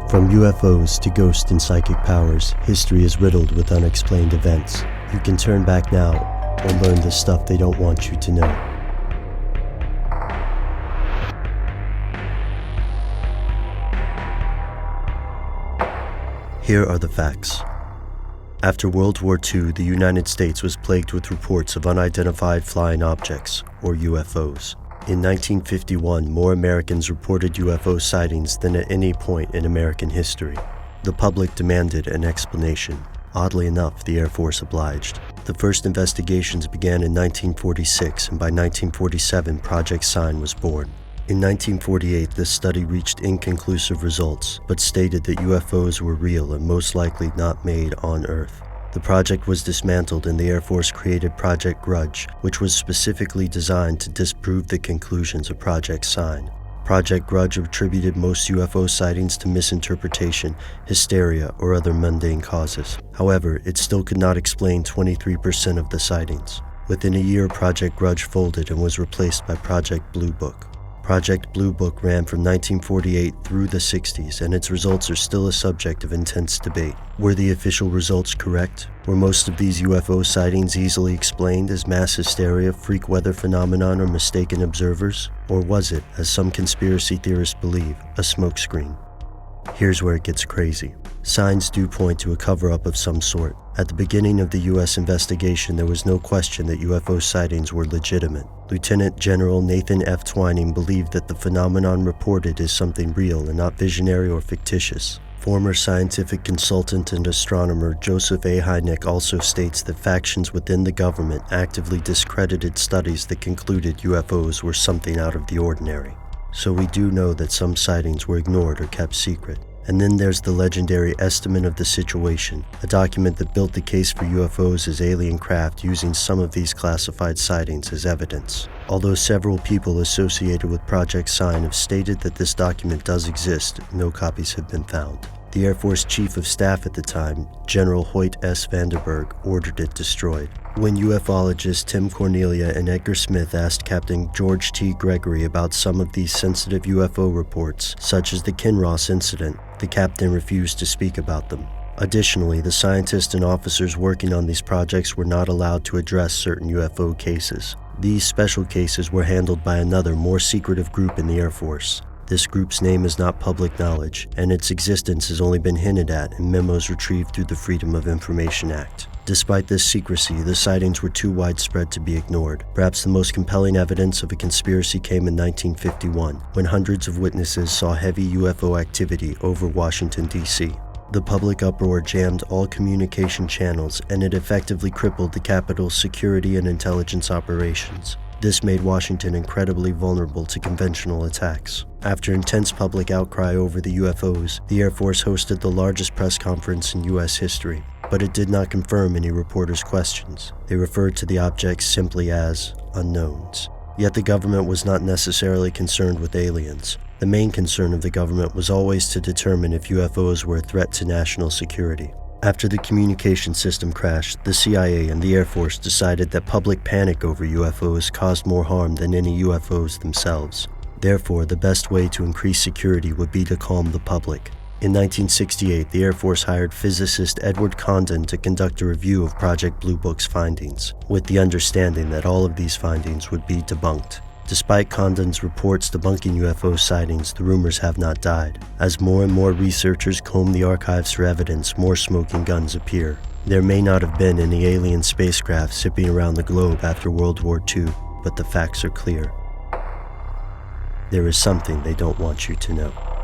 From UFOs to ghost and psychic powers, history is riddled with unexplained events. You can turn back now or learn the stuff they don't want you to know. Here are the facts. After World War II, the United States was plagued with reports of unidentified flying objects, or UFOs. In 1951, more Americans reported UFO sightings than at any point in American history. The public demanded an explanation. Oddly enough, the Air Force obliged. The first investigations began in 1946, and by 1947, Project Sign was born. In 1948, this study reached inconclusive results, but stated that UFOs were real and most likely not made on Earth. The project was dismantled and the Air Force created Project Grudge, which was specifically designed to disprove the conclusions of Project Sign. Project Grudge attributed most UFO sightings to misinterpretation, hysteria, or other mundane causes. However, it still could not explain 23% of the sightings. Within a year, Project Grudge folded and was replaced by Project Blue Book. Project Blue Book ran from 1948 through the 60s, and its results are still a subject of intense debate. Were the official results correct? Were most of these UFO sightings easily explained as mass hysteria, freak weather phenomenon, or mistaken observers? Or was it, as some conspiracy theorists believe, a smokescreen? Here's where it gets crazy. Signs do point to a cover-up of some sort. At the beginning of the U.S. investigation, there was no question that UFO sightings were legitimate. Lieutenant General Nathan F. Twining believed that the phenomenon reported is something real and not visionary or fictitious. Former scientific consultant and astronomer Joseph A. Hynek also states that factions within the government actively discredited studies that concluded UFOs were something out of the ordinary. So we do know that some sightings were ignored or kept secret. And then there's the legendary Estimate of the Situation, a document that built the case for UFOs as alien craft using some of these classified sightings as evidence. Although several people associated with Project Sign have stated that this document does exist, no copies have been found. The Air Force Chief of Staff at the time, General Hoyt S. Vandenberg, ordered it destroyed. When ufologists Tim Cornelia and Edgar Smith asked Captain George T. Gregory about some of these sensitive UFO reports, such as the Kinross incident, the captain refused to speak about them. Additionally, the scientists and officers working on these projects were not allowed to address certain UFO cases. These special cases were handled by another, more secretive group in the Air Force. This group's name is not public knowledge, and its existence has only been hinted at in memos retrieved through the Freedom of Information Act. Despite this secrecy, the sightings were too widespread to be ignored. Perhaps the most compelling evidence of a conspiracy came in 1951, when hundreds of witnesses saw heavy UFO activity over Washington, D.C. The public uproar jammed all communication channels, and it effectively crippled the capital's security and intelligence operations. This made Washington incredibly vulnerable to conventional attacks. After intense public outcry over the UFOs, the Air Force hosted the largest press conference in U.S. history, but it did not confirm any reporters' questions. They referred to the objects simply as unknowns. Yet the government was not necessarily concerned with aliens. The main concern of the government was always to determine if UFOs were a threat to national security. After the communication system crashed, the CIA and the Air Force decided that public panic over UFOs caused more harm than any UFOs themselves. Therefore, the best way to increase security would be to calm the public. In 1968, the Air Force hired physicist Edward Condon to conduct a review of Project Blue Book's findings, with the understanding that all of these findings would be debunked. Despite Condon's reports debunking UFO sightings, the rumors have not died. As more and more researchers comb the archives for evidence, more smoking guns appear. There may not have been any alien spacecraft zipping around the globe after World War II, but the facts are clear. There is something they don't want you to know.